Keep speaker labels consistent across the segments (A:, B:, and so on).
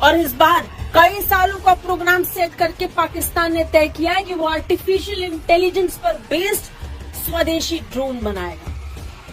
A: और इस बार कई सालों का प्रोग्राम सेट करके पाकिस्तान ने तय किया है कि वो आर्टिफिशियल इंटेलिजेंस पर बेस्ड स्वदेशी ड्रोन बनाएगा।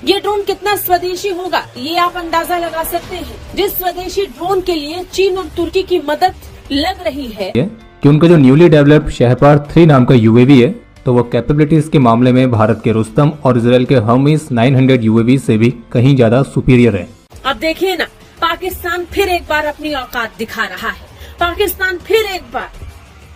A: ये ड्रोन कितना स्वदेशी होगा ये आप अंदाजा लगा सकते हैं। जिस स्वदेशी ड्रोन के लिए चीन और तुर्की की मदद लग रही है
B: कि उनका जो न्यूली डेवलप्ड शहपार 3 नाम का यूएवी है, तो वो कैपेबिलिटीज के मामले में भारत के रुस्तम और इजराइल के हर्मीस 900 यूएवी से भी कहीं ज्यादा सुपीरियर है।
A: अब देखिए ना, पाकिस्तान फिर एक बार अपनी औकात दिखा रहा है। पाकिस्तान फिर एक बार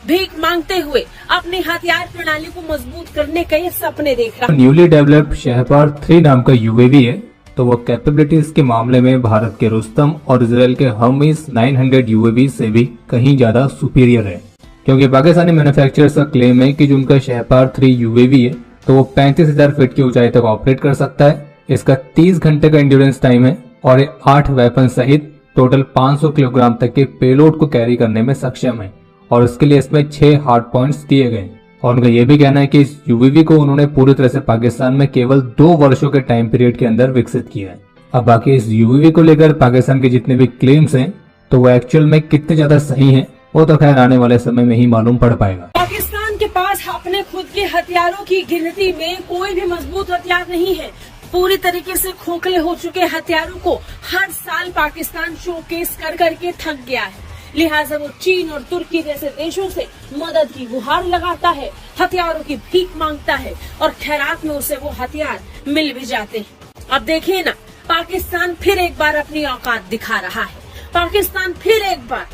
A: भीख मांगते हुए अपनी हथियार प्रणाली को मजबूत करने के सपने देख रहा है।
B: न्यूली डेवलप्ड शहपार 3 नाम का यूएवी है, तो वो कैपेबिलिटीज के मामले में भारत के रुस्तम और इजराइल के हर्मीस 900 यूएवी से भी कहीं ज्यादा सुपीरियर है। क्योंकि पाकिस्तानी मैन्युफैक्चरर्स का क्लेम है कि जो उनका शहपार 3 यूएवी है, तो वो 35,000 फीट की ऊंचाई तक ऑपरेट कर सकता है। इसका 30 घंटे का एंड्योरेंस टाइम है और ये 8 वेपन सहित टोटल 500 किलोग्राम तक के पेलोड को कैरी करने में सक्षम है और इसके लिए इसमें 6 हार्ड पॉइंट्स दिए गए। और उनका ये भी कहना है कि इस यूएवी को उन्होंने पूरी तरह से पाकिस्तान में केवल 2 वर्षों के टाइम पीरियड के अंदर विकसित किया है। अब बाकी इस यूएवी को लेकर पाकिस्तान के जितने भी क्लेम्स हैं, तो वो एक्चुअल में कितने ज्यादा सही हैं, वो तो खैर आने वाले समय में ही मालूम पड़ पाएगा।
A: पाकिस्तान के पास अपने खुद के हथियारों की गिनती में कोई भी मजबूत हथियार नहीं है। पूरी तरीके से खोखले हो चुके हथियारों को हर साल पाकिस्तान शोकेस कर करके थक गया है। लिहाजा वो चीन और तुर्की जैसे देशों से मदद की गुहार लगाता है, हथियारों की भीख मांगता है और खैरात में उसे वो हथियार मिल भी जाते हैं। अब देखिए ना, पाकिस्तान फिर एक बार अपनी औकात दिखा रहा है। पाकिस्तान फिर एक बार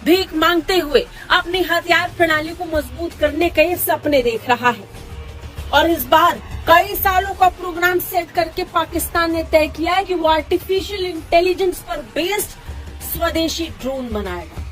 A: भीख मांगते हुए अपनी हथियार प्रणाली को मजबूत करने के सपने देख रहा है। और इस बार कई सालों का प्रोग्राम सेट करके पाकिस्तान ने तय किया है कि वो आर्टिफिशियल इंटेलिजेंस पर बेस्ड स्वदेशी ड्रोन बनाएगा।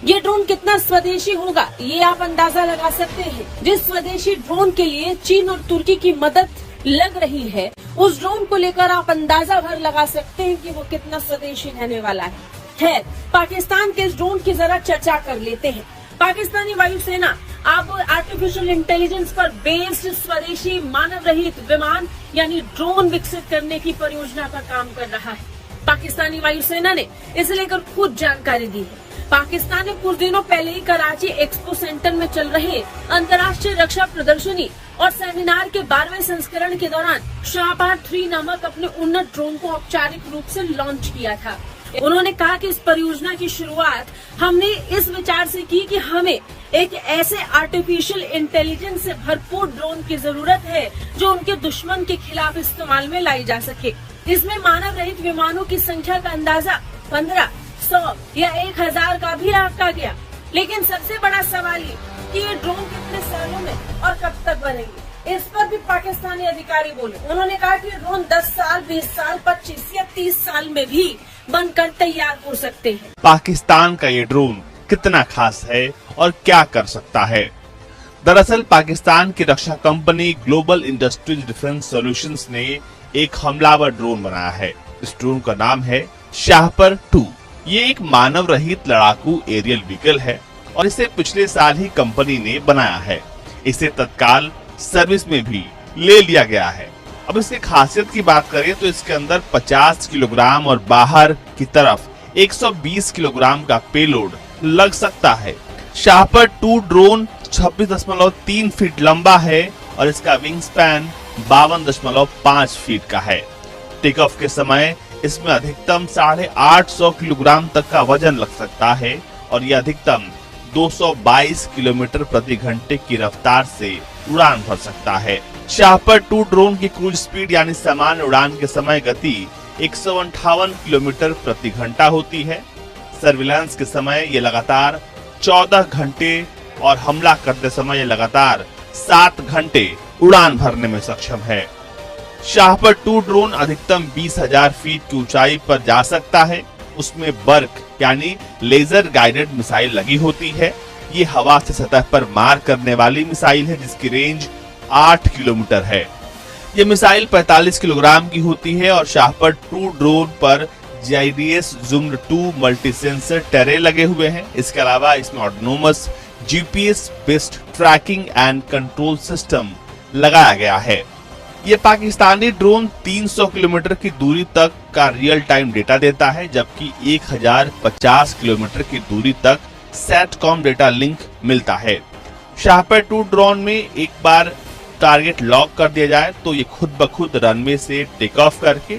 A: ये ड्रोन कितना स्वदेशी होगा ये आप अंदाजा लगा सकते हैं। जिस स्वदेशी ड्रोन के लिए चीन और तुर्की की मदद लग रही है, उस ड्रोन को लेकर आप अंदाजा भर लगा सकते हैं कि वो कितना स्वदेशी रहने वाला है। खैर, पाकिस्तान के इस ड्रोन की जरा चर्चा कर लेते हैं। पाकिस्तानी वायुसेना अब आर्टिफिशियल इंटेलिजेंस पर बेस्ड स्वदेशी मानव रहित विमान यानी ड्रोन विकसित करने की परियोजना का काम कर रहा है। पाकिस्तानी वायुसेना ने इसे लेकर खुद जानकारी दी है। पाकिस्तान ने कुछ दिनों पहले ही कराची एक्सपो सेंटर में चल रहे अंतर्राष्ट्रीय रक्षा प्रदर्शनी और सेमिनार के 12वें संस्करण के दौरान शहपार 3 नामक अपने उन्नत ड्रोन को औपचारिक रूप से लॉन्च किया था। उन्होंने कहा कि इस परियोजना की शुरुआत हमने इस विचार से की कि हमें एक ऐसे आर्टिफिशियल इंटेलिजेंस से भरपूर ड्रोन की जरूरत है जो उनके दुश्मन के खिलाफ इस्तेमाल में लाई जा सके। इसमें मानव रहित विमानों की संख्या का अंदाजा 15, 100 या 1000 का भी रखा गया। लेकिन सबसे बड़ा सवाल ये कि ये ड्रोन कितने सालों में और कब तक बनेंगे, इस पर भी पाकिस्तानी अधिकारी बोले। उन्होंने कहा कि ड्रोन 10 साल, 20 साल, 25 या 30 साल में भी बनकर तैयार हो सकते हैं।
C: पाकिस्तान का ये ड्रोन कितना खास है और क्या कर सकता है? दरअसल पाकिस्तान की रक्षा company global industries defence solutions ने एक हमलावर ड्रोन बनाया है। इस ड्रोन का नाम है शाहपर 2। ये एक मानव रहित लड़ाकू एरियल व्हीकल है और इसे पिछले साल ही कंपनी ने बनाया है। इसे तत्काल सर्विस में भी ले लिया गया है। अब इसकी खासियत की बात करें तो इसके अंदर 50 किलोग्राम और बाहर की तरफ 120 किलोग्राम का पेलोड लग सकता है। शाहपर 2 ड्रोन 26.3 फीट लंबा है और इसका विंग स्पैन 52.5 फीट का है। टेक ऑफ के समय इसमें अधिकतम 850 किलोग्राम तक का वजन लग सकता है और यह अधिकतम 222 किलोमीटर प्रति घंटे की रफ्तार से उड़ान भर सकता है। शाहपर 2 ड्रोन की क्रूज स्पीड यानी सामान्य उड़ान के समय गति 158 किलोमीटर प्रति घंटा होती है। सर्विलांस के समय ये लगातार 14 घंटे और हमला करते समय ये लगातार 7 घंटे उड़ान भरने में सक्षम है। शाहपर 2 ड्रोन अधिकतम 20,000 फीट की ऊंचाई पर जा सकता है। उसमें बर्क यानी लेजर गाइडेड मिसाइल लगी होती है। ये हवा से सतह पर मार करने वाली मिसाइल है जिसकी रेंज 8 किलोमीटर है। ये मिसाइल 45 किलोग्राम की होती है और शाहपर 2 ड्रोन पर GIDS Zoom 2 मल्टी सेंसर टेरे लगे हुए हैं। इसके अलावा इसमें autonomous GPS based tracking and control system लगाया गया है। ये पाकिस्तानी ड्रोन 300 किलोमीटर की दूरी तक का रियल टाइम डेटा देता है, जबकि 1050 किलोमीटर की दूरी तक सैटकॉम डेटा लिंक मिलता है। शाहपेट 2 ड्रोन में एक बार टारगेट लॉक कर दिया जाए तो ये खुद ब खुद रनवे से टेक ऑफ करके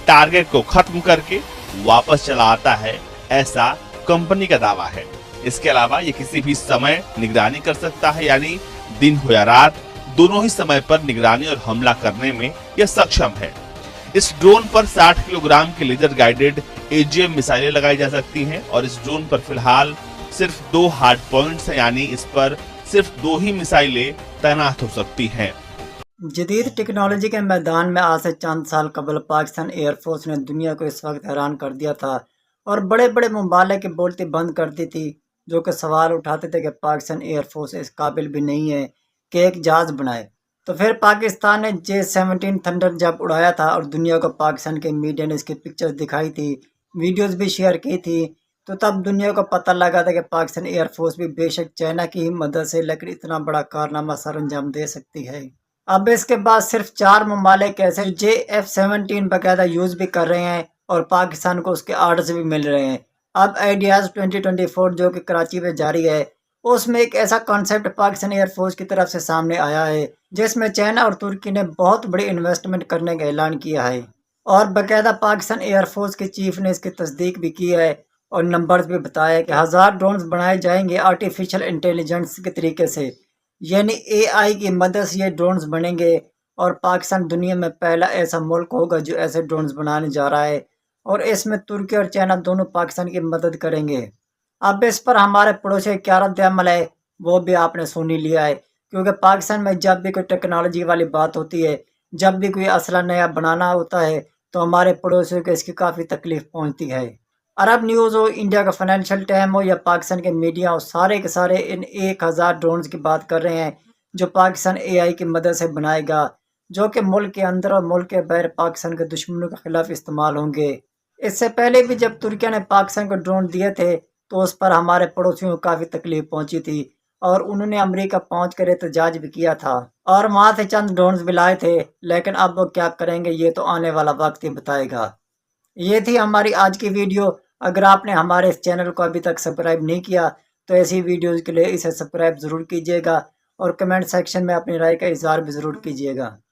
C: टारगेट को खत्म करके वापस चला आता है, ऐसा कंपनी का दावा है। इसके अलावा ये किसी भी समय निगरानी कर सकता है, यानी दिन हो या रात दोनों ही समय पर निगरानी और हमला करने में यह सक्षम है। इस ड्रोन पर 60 किलोग्राम की लेजर गाइडेड AGM मिसाइलें लगाई जा सकती हैं और इस ड्रोन पर फिलहाल सिर्फ 2 हार्ड पॉइंट्स हैं, यानी इस पर सिर्फ 2 ही मिसाइलें तैनात हो सकती हैं।
D: जदीद टेक्नोलॉजी के मैदान में आज से चंद साल कबल पाकिस्तान एयरफोर्स ने दुनिया को इस वक्त हैरान कर दिया था और बड़े बड़े मुबालिग की बोलती बंद कर दी थी, जो कि सवाल उठाते थे कि पाकिस्तान एयरफोर्स इस काबिल भी नहीं है कि एक जहाज़ बनाए। तो फिर पाकिस्तान ने J-17 थंडर जब उड़ाया था और दुनिया को पाकिस्तान के मीडिया ने इसकी पिक्चर्स दिखाई थी, वीडियोस भी शेयर की थी, तो तब दुनिया को पता लगा था कि पाकिस्तान एयरफोर्स भी बेशक चाइना की ही मदद से लेकिन इतना बड़ा कारनामा सर अंजाम दे सकती है। अब इसके बाद सिर्फ 4 ममालिक ऐसे J-F-17 बाकायदा यूज़ भी कर रहे हैं और पाकिस्तान को उसके आर्डर्स भी मिल रहे हैं। अब आइडियाज़ 2024 जो कि कराची में जारी है, उसमें एक ऐसा कॉन्सेप्ट पाकिस्तान एयरफोर्स की तरफ से सामने आया है जिसमें चाइना और तुर्की ने बहुत बड़ी इन्वेस्टमेंट करने का ऐलान किया है और बाकायदा पाकिस्तान एयरफोर्स के चीफ ने इसकी तस्दीक भी की है और नंबर्स भी बताया कि 1000 ड्रोन्स बनाए जाएंगे आर्टिफिशियल इंटेलिजेंस के तरीके से, यानी AI की मदद से ये ड्रोन्स बनेंगे और पाकिस्तान दुनिया में पहला ऐसा मुल्क होगा जो ऐसे ड्रोन्स बनाने जा रहा है और इसमें तुर्की और चाइना दोनों पाकिस्तान की मदद करेंगे। अब इस पर हमारे पड़ोसी क्या रद्द अमल है वो भी आपने सुन ही लिया है, क्योंकि पाकिस्तान में जब भी कोई टेक्नोलॉजी वाली बात होती है, जब भी कोई असला नया बनाना होता है तो हमारे पड़ोसियों को इसकी काफ़ी तकलीफ पहुंचती है। अरब न्यूज़ हो, इंडिया का फाइनेंशियल टाइम हो या पाकिस्तान के मीडिया हो, सारे के सारे इन 1000 ड्रोन्स की बात कर रहे हैं जो पाकिस्तान AI की मदद से बनाएगा, जो कि मुल्क के अंदर और मुल्क के बाहर पाकिस्तान के दुश्मनों के खिलाफ इस्तेमाल होंगे। इससे पहले भी जब तुर्किया ने पाकिस्तान को ड्रोन दिए थे तो उस पर हमारे पड़ोसियों को काफ़ी तकलीफ पहुंची थी और उन्होंने अमेरिका पहुंच कर एहतजाज भी किया था और वहां से चंद ड्रोन्स भी लाए थे, लेकिन अब वो क्या करेंगे ये तो आने वाला वक्त ही बताएगा। ये थी हमारी आज की वीडियो। अगर आपने हमारे इस चैनल को अभी तक सब्सक्राइब नहीं किया तो ऐसी वीडियोज़ के लिए इसे सब्सक्राइब ज़रूर कीजिएगा और कमेंट सेक्शन में अपनी राय का इज़हार भी ज़रूर कीजिएगा।